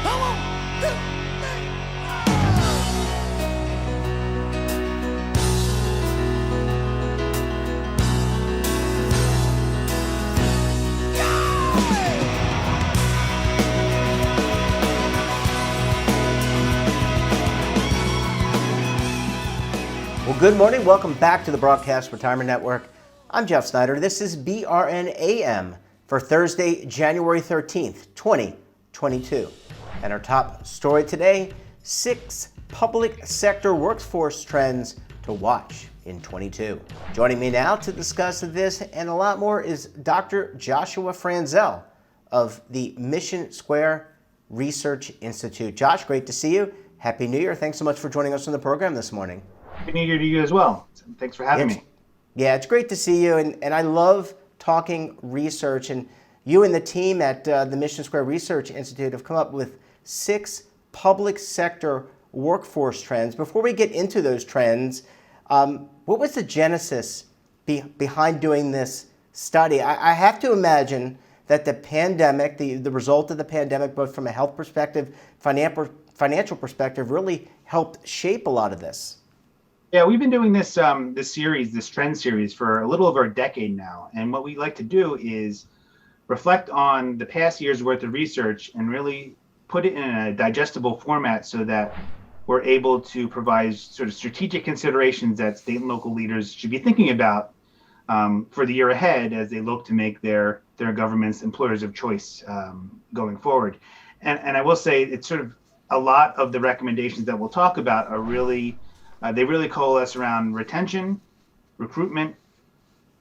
Come on, 2, 3. Well, good morning. Welcome back to the Broadcast Retirement Network. I'm Jeff Snyder. This is BRN AM for Thursday, January 13th, 2022. And our top story today, 6 public sector workforce trends to watch in 22. Joining me now to discuss this and a lot more is Dr. Joshua Franzel of the Mission Square Research Institute. Josh, great to see you. Happy New Year. Thanks so much for joining us on the program this morning. Happy New Year to you as well. Thanks for having me. Yeah, it's great to see you, and I love talking research. And you and the team at the Mission Square Research Institute have come up with 6 public sector workforce trends. Before we get into those trends, what was the genesis behind doing this study? I have to imagine that the pandemic, the result of the pandemic, both from a health perspective, financial perspective, really helped shape a lot of this. Yeah, we've been doing this trend series for a little over a decade now. And what we like to do is reflect on the past year's worth of research and really put it in a digestible format so that we're able to provide sort of strategic considerations that state and local leaders should be thinking about for the year ahead as they look to make their governments employers of choice going forward. And I will say it's sort of a lot of the recommendations that we'll talk about are really they really coalesce around retention, recruitment,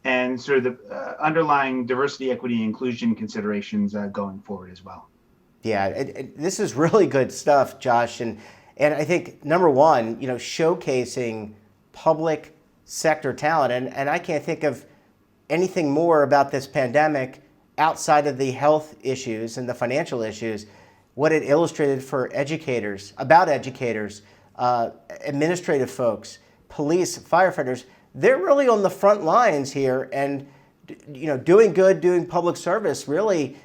and sort of the underlying diversity, equity, and inclusion considerations going forward as well. Yeah, this is really good stuff, Josh. And I think, number one, showcasing public sector talent. And I can't think of anything more about this pandemic outside of the health issues and the financial issues, what it illustrated for educators, administrative folks, police, firefighters. They're really on the front lines here, and doing good, doing public service really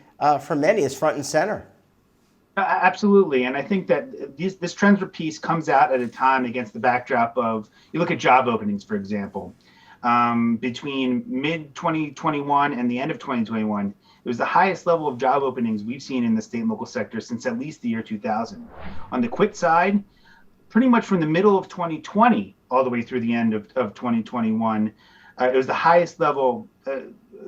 for many is front and center. Absolutely, and I think that this trends piece comes out at a time against the backdrop of, you look at job openings, for example, between mid-2021 and the end of 2021, it was the highest level of job openings we've seen in the state and local sector since at least the year 2000. On the quit side, pretty much from the middle of 2020 all the way through the end of 2021, it was the highest level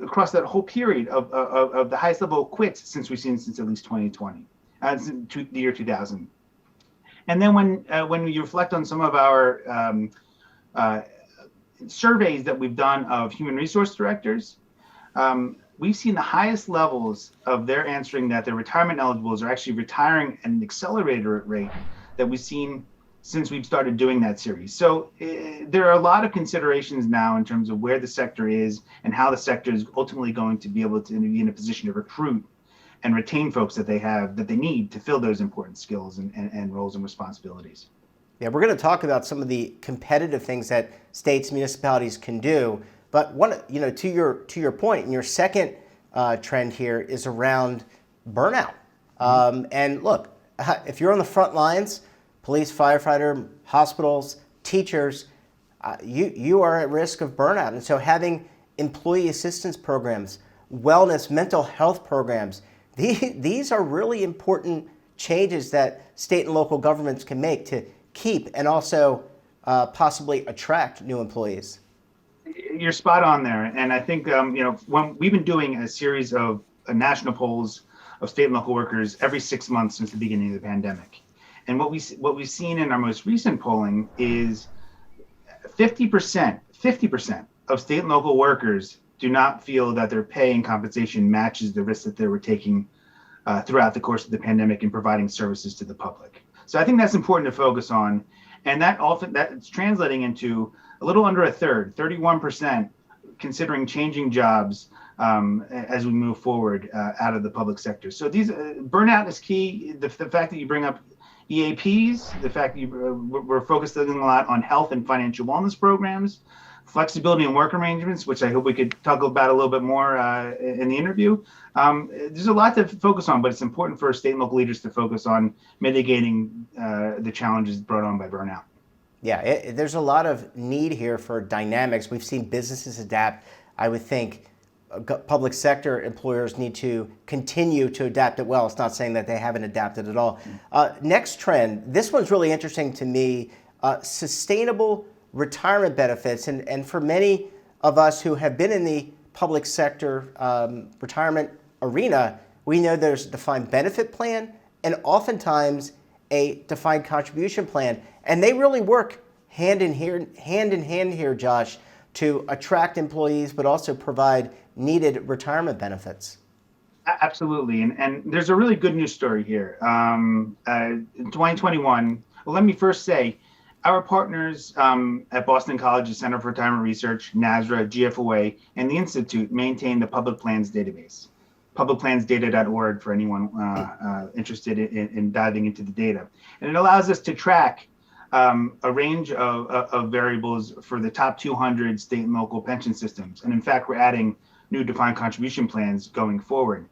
across that whole period of the highest level of quits since we've seen since at least 2020, the year 2000. And then when you reflect on some of our surveys that we've done of human resource directors, we've seen the highest levels of their answering that their retirement eligibles are actually retiring at an accelerated rate that we've seen since we've started doing that series. So there are a lot of considerations now in terms of where the sector is and how the sector is ultimately going to be able to be in a position to recruit and retain folks that they need to fill those important skills and roles and responsibilities. Yeah, we're going to talk about some of the competitive things that states, municipalities can do. But to your point, and your second trend here is around burnout. And look, if you're on the front lines, police, firefighter, hospitals, teachers, you are at risk of burnout. And so having employee assistance programs, wellness, mental health programs, these are really important changes that state and local governments can make to keep and also possibly attract new employees. You're spot on there. And I think, when we've been doing a series of national polls of state and local workers every 6 months since the beginning of the pandemic. And what we've seen in our most recent polling is 50% of state and local workers do not feel that their pay and compensation matches the risks that they were taking throughout the course of the pandemic in providing services to the public. So I think that's important to focus on. And that's translating into a little under a third, 31%, considering changing jobs as we move forward out of the public sector. So burnout is key. The fact that you bring up EAPs, the fact that we're focusing a lot on health and financial wellness programs, flexibility in work arrangements, which I hope we could talk about a little bit more in the interview. There's a lot to focus on, but it's important for state and local leaders to focus on mitigating the challenges brought on by burnout. Yeah, there's a lot of need here for dynamics. We've seen businesses adapt. I would think public sector employers need to continue to adapt it well. It's not saying that they haven't adapted at all. Next trend, this one's really interesting to me, sustainable retirement benefits. And for many of us who have been in the public sector retirement arena, we know there's a defined benefit plan and oftentimes a defined contribution plan. And they really work hand in hand here, Josh, to attract employees, but also provide needed retirement benefits. Absolutely. And there's a really good news story here. In 2021, well, let me first say, our partners at Boston College's Center for Retirement Research, NASRA, GFOA, and the Institute maintain the public plans database, publicplansdata.org for anyone interested in diving into the data. And it allows us to track a range of variables for the top 200 state and local pension systems. And in fact, we're adding new defined contribution plans going forward.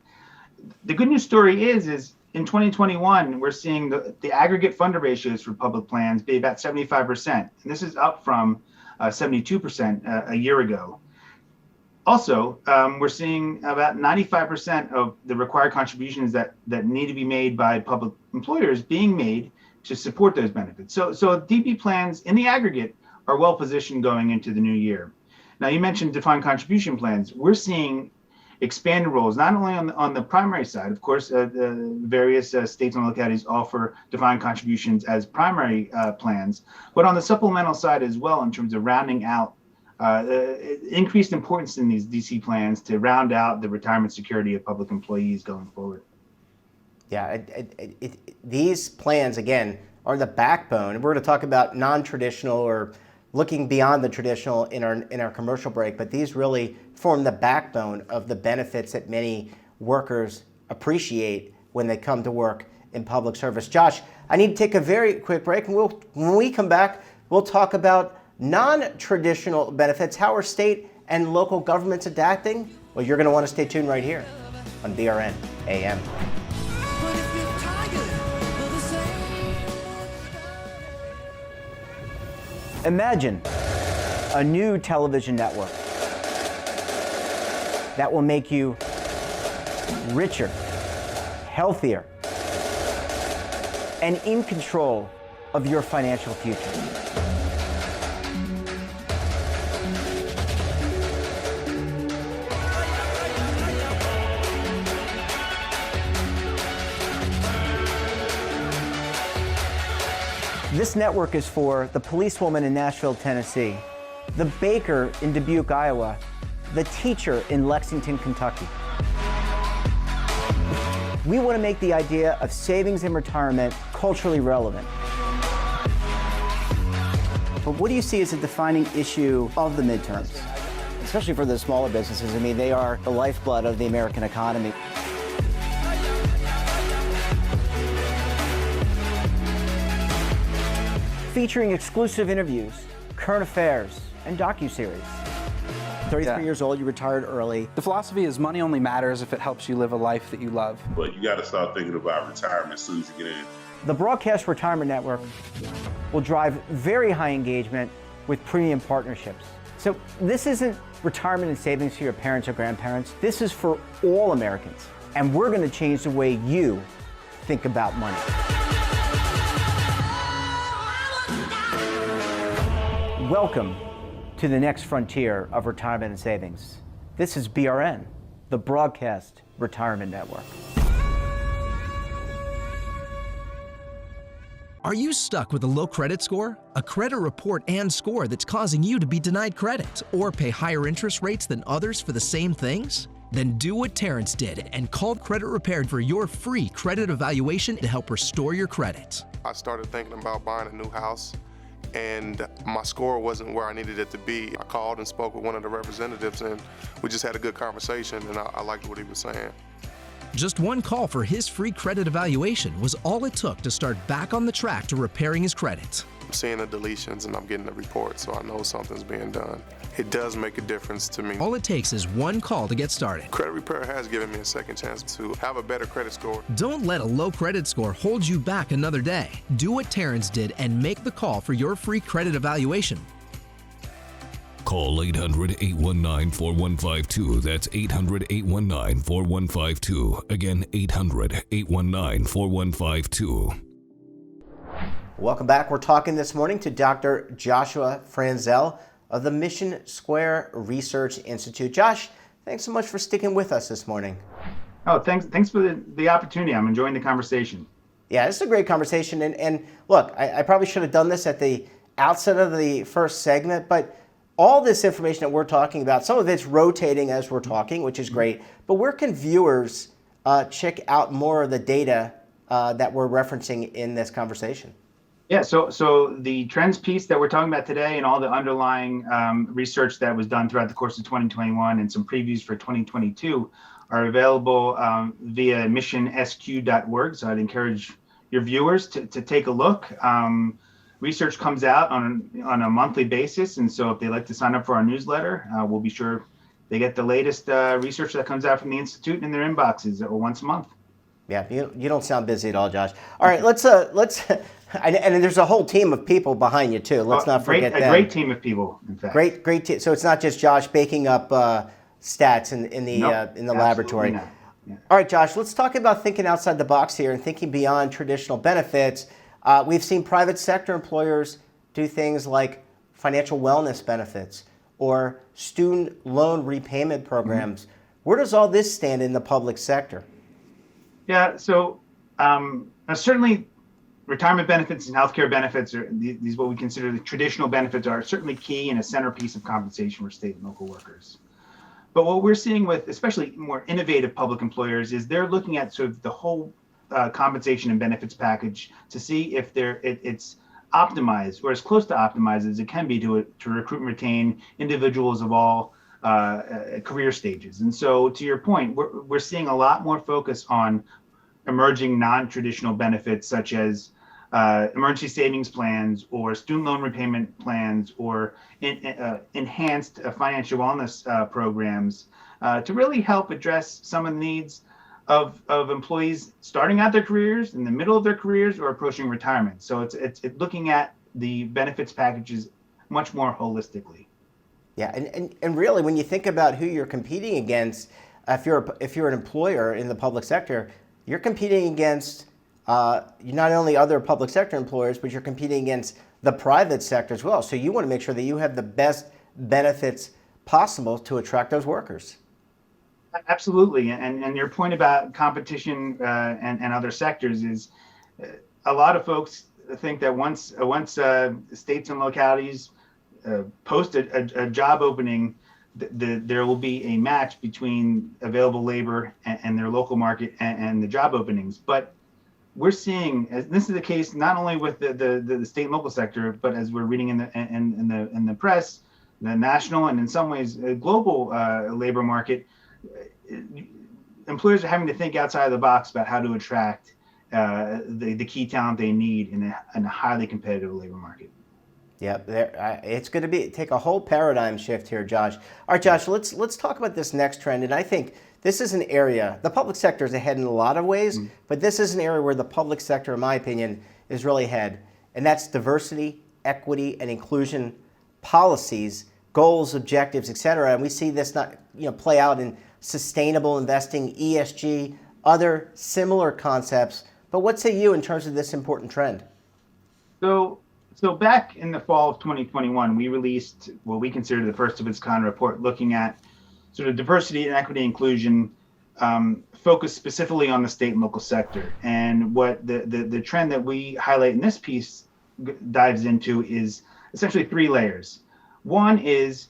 The good news story is in 2021, we're seeing the aggregate funder ratios for public plans be about 75%. And this is up from 72% a year ago. Also, we're seeing about 95% of the required contributions that need to be made by public employers being made to support those benefits. So DB plans in the aggregate are well positioned going into the new year. Now, you mentioned defined contribution plans. We're seeing expanded roles, not only on the primary side, of course, the various states and localities offer defined contributions as primary plans, but on the supplemental side as well, in terms of rounding out increased importance in these DC plans to round out the retirement security of public employees going forward. Yeah, these plans, again, are the backbone. We're going to talk about non-traditional or looking beyond the traditional in our commercial break, but these really form the backbone of the benefits that many workers appreciate when they come to work in public service. Josh, I need to take a very quick break, and when we come back, we'll talk about non-traditional benefits. How are state and local governments adapting? Well, you're going to want to stay tuned right here on BRN AM. Imagine a new television network that will make you richer, healthier, and in control of your financial future. This network is for the policewoman in Nashville, Tennessee, the baker in Dubuque, Iowa, the teacher in Lexington, Kentucky. We want to make the idea of savings and retirement culturally relevant. But what do you see as a defining issue of the midterms, especially for the smaller businesses? I mean, they are the lifeblood of the American economy. Featuring exclusive interviews, current affairs, and docuseries. 33 years old, you retired early. The philosophy is money only matters if it helps you live a life that you love. But you got to start thinking about retirement as soon as you get in. The Broadcast Retirement Network will drive very high engagement with premium partnerships. So this isn't retirement and savings for your parents or grandparents. This is for all Americans. And we're going to change the way you think about money. Welcome to the next frontier of retirement and savings. This is BRN, the Broadcast Retirement Network. Are you stuck with a low credit score? A credit report and score that's causing you to be denied credit or pay higher interest rates than others for the same things? Then do what Terrence did and call Credit Repaired for your free credit evaluation to help restore your credit. I started thinking about buying a new house, and my score wasn't where I needed it to be. I called and spoke with one of the representatives, and we just had a good conversation, and I liked what he was saying. Just one call for his free credit evaluation was all it took to start back on the track to repairing his credit. seeing the deletions and I'm getting the report, so I know something's being done. It does make a difference to me. All it takes is one call to get started. Credit repair has given me a second chance to have a better credit score. Don't let a low credit score hold you back another day. Do what Terrence did and make the call for your free credit evaluation. Call 800-819-4152. That's 800-819-4152. Again, 800-819-4152. Welcome back. We're talking this morning to Dr. Joshua Franzel of the Mission Square Research Institute. Josh, thanks so much for sticking with us this morning. Oh, thanks for the opportunity. I'm enjoying the conversation. Yeah, this is a great conversation. And look, I probably should have done this at the outset of the first segment, but all this information that we're talking about, some of it's rotating as we're talking, which is great, but where can viewers check out more of the data that we're referencing in this conversation? Yeah, so the trends piece that we're talking about today and all the underlying research that was done throughout the course of 2021 and some previews for 2022 are available via missionsq.org. So I'd encourage your viewers to take a look. Research comes out on a monthly basis, and so if they like to sign up for our newsletter, we'll be sure they get the latest research that comes out from the Institute in their inboxes once a month. Yeah, you don't sound busy at all, Josh. All right, let's and there's a whole team of people behind you too. Let's not forget that. A great team of people, in fact. Great team. So it's not just Josh baking up stats in the laboratory. Not. Yeah. All right, Josh, let's talk about thinking outside the box here and thinking beyond traditional benefits. We've seen private sector employers do things like financial wellness benefits or student loan repayment programs. Mm-hmm. Where does all this stand in the public sector? Yeah, so certainly retirement benefits and healthcare benefits are these what we consider the traditional benefits are certainly key and a centerpiece of compensation for state and local workers. But what we're seeing with especially more innovative public employers is they're looking at sort of the whole compensation and benefits package to see if it's optimized or as close to optimized as it can be to recruit and retain individuals of all career stages. And so to your point, we're seeing a lot more focus on emerging non-traditional benefits such as emergency savings plans or student loan repayment plans or enhanced financial wellness programs to really help address some of the needs of employees starting out their careers, in the middle of their careers, or approaching retirement. So it's looking at the benefits packages much more holistically. Yeah, and really, when you think about who you're competing against, if you're an employer in the public sector, you're competing against not only other public sector employers, but you're competing against the private sector as well. So you want to make sure that you have the best benefits possible to attract those workers. Absolutely, and your point about competition and other sectors is a lot of folks think that once states and localities post a job opening, there will be a match between available labor and their local market and the job openings. But we're seeing, as this is the case not only with the state and local sector, but as we're reading in the press, the national and in some ways a global labor market, employers are having to think outside of the box about how to attract the key talent they need in a highly competitive labor market. Yeah, it's going to take a whole paradigm shift here, Josh. All right, Josh, let's talk about this next trend. And I think this is an area, the public sector is ahead in a lot of ways, but this is an area where the public sector, in my opinion, is really ahead. And that's diversity, equity, and inclusion policies, goals, objectives, et cetera. And we see this play out in sustainable investing, ESG, other similar concepts. But what say you in terms of this important trend? So back in the fall of 2021, we released what we consider the first of its kind report looking at sort of diversity and equity inclusion focused specifically on the state and local sector. And what the trend that we highlight in this piece dives into is essentially three layers. One is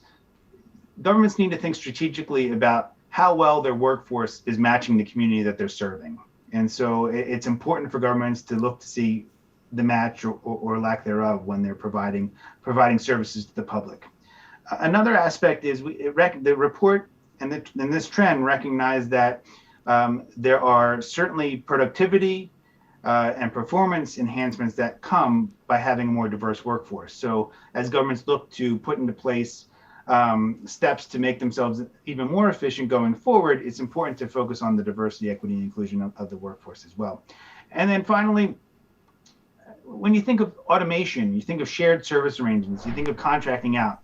governments need to think strategically about how well their workforce is matching the community that they're serving. And so it's important for governments to look to see the match or lack thereof when they're providing services to the public. Another aspect is the report and this trend recognize that there are certainly productivity, and performance enhancements that come by having a more diverse workforce. So as governments look to put into place steps to make themselves even more efficient going forward, it's important to focus on the diversity, equity, and inclusion of the workforce as well. And then finally, when you think of automation, you think of shared service arrangements, you think of contracting out.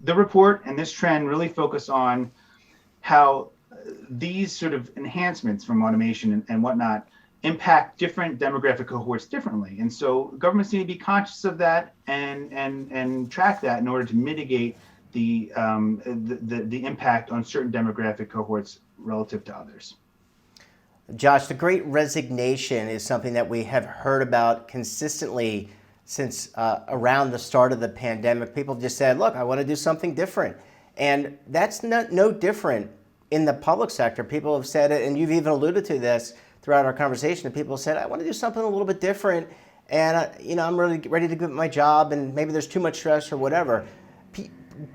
The report and this trend really focus on how these sort of enhancements from automation and whatnot impact different demographic cohorts differently. And so governments need to be conscious of that and track that in order to mitigate the impact on certain demographic cohorts relative to others. Josh, the Great Resignation is something that we have heard about consistently since around the start of the pandemic. People just said, look, I want to do something different. And that's no different in the public sector. People have said it, and you've even alluded to this throughout our conversation. People said, I want to do something a little bit different, and I'm really ready to quit my job, and maybe there's too much stress or whatever.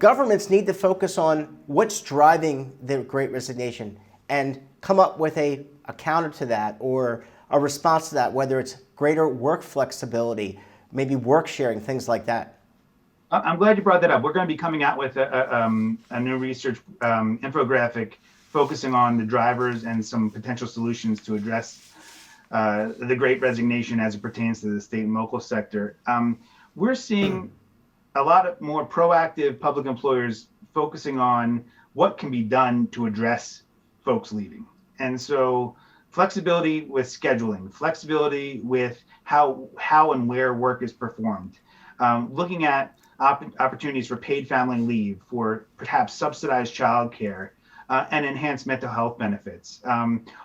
Governments need to focus on what's driving the Great Resignation and come up with a counter to that or a response to that, whether it's greater work flexibility, maybe work sharing, things like that. I'm glad you brought that up. We're going to be coming out with a new research infographic focusing on the drivers and some potential solutions to address the Great Resignation as it pertains to the state and local sector. We're seeing a lot more proactive public employers focusing on what can be done to address folks leaving. And so flexibility with scheduling, flexibility with how and where work is performed, looking at opportunities for paid family leave, for perhaps subsidized childcare, and enhanced mental health benefits.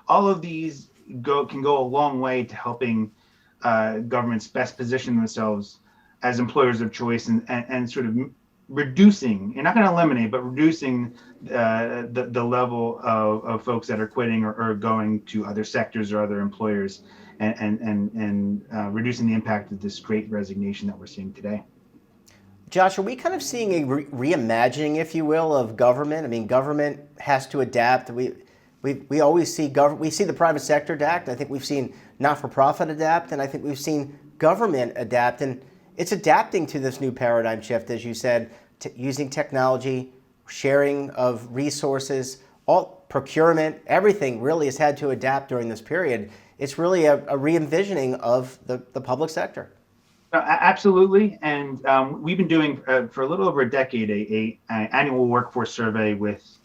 All of these can go a long way to helping governments best position themselves as employers of choice and sort of reducing, you're not going to eliminate, but reducing the level of folks that are quitting or going to other sectors or other employers and reducing the impact of this Great Resignation that we're seeing today. Josh, are we kind of seeing a reimagining, if you will, of government? I mean, government has to adapt. We always see we see the private sector adapt. I think we've seen not-for-profit adapt, and I think we've seen government adapt. And it's adapting to this new paradigm shift, as you said, using technology, sharing of resources, all procurement, everything really has had to adapt during this period. It's really a re-envisioning of the public sector. Absolutely, and we've been doing for a little over a decade an annual workforce survey with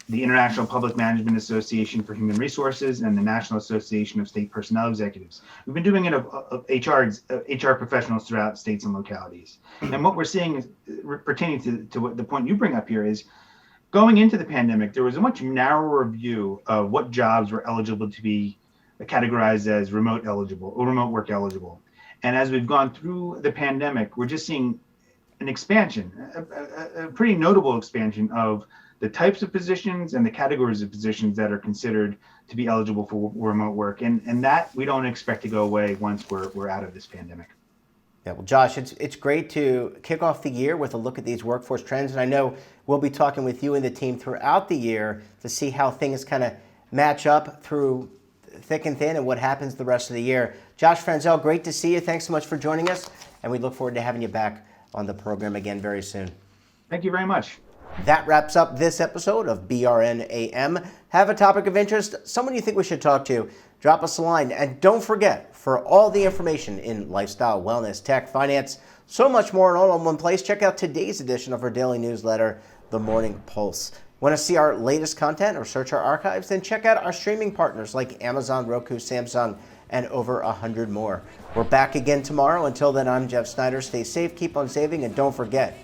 the International Public Management Association for Human Resources and the National Association of State Personnel Executives. We've been doing it of HR professionals throughout states and localities. And what we're seeing is, pertaining to what the point you bring up here, is going into the pandemic, there was a much narrower view of what jobs were eligible to be categorized as remote eligible or remote work eligible. And as we've gone through the pandemic, we're just seeing an expansion, a pretty notable expansion of the types of positions and the categories of positions that are considered to be eligible for remote work. And that we don't expect to go away once we're out of this pandemic. Yeah, well, Josh, it's great to kick off the year with a look at these workforce trends. And I know we'll be talking with you and the team throughout the year to see how things kind of match up through thick and thin and what happens the rest of the year. Josh Franzel, great to see you. Thanks so much for joining us. And we look forward to having you back on the program again very soon. Thank you very much. That wraps up this episode of BRN AM. Have a topic of interest, someone you think we should talk to, drop us a line. And don't forget, for all the information in lifestyle, wellness, tech, finance, so much more all in one place, check out today's edition of our daily newsletter, The Morning Pulse. Want to see our latest content or search our archives? Then check out our streaming partners like Amazon, Roku, Samsung, and over 100 more. We're back again tomorrow. Until then, I'm Jeff Snyder. Stay safe, keep on saving, and don't forget,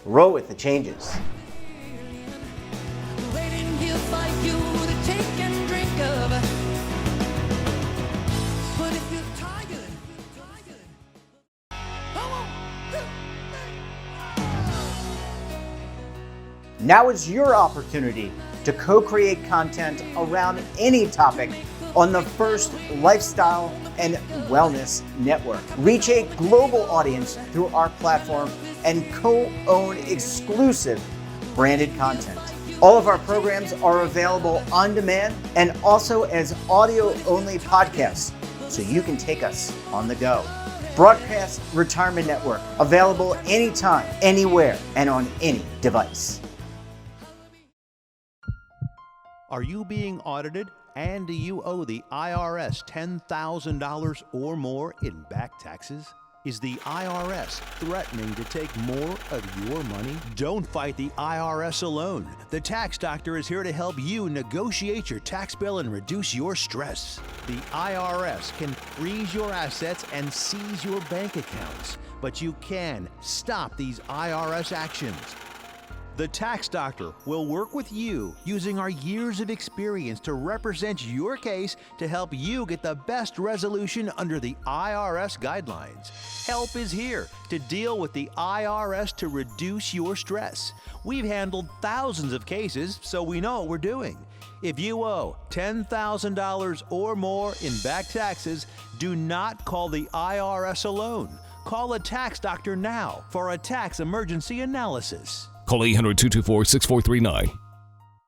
roll with the changes. Waiting here for you to take and drink of. But if you're tired, come on. Now is your opportunity to co-create content around any topic on the first lifestyle and wellness network. Reach a global audience through our platform and co-own exclusive branded content. All of our programs are available on demand and also as audio-only podcasts so you can take us on the go. Broadcast Retirement Network, available anytime, anywhere, and on any device. Are you being audited and do you owe the IRS $10,000 or more in back taxes? Is the IRS threatening to take more of your money? Don't fight the IRS alone. The Tax Doctor is here to help you negotiate your tax bill and reduce your stress. The IRS can freeze your assets and seize your bank accounts, but you can stop these IRS actions. The Tax Doctor will work with you using our years of experience to represent your case to help you get the best resolution under the IRS guidelines. Help is here to deal with the IRS to reduce your stress. We've handled thousands of cases, so we know what we're doing. If you owe $10,000 or more in back taxes, do not call the IRS alone. Call a Tax Doctor now for a tax emergency analysis. Call 800-224-6439.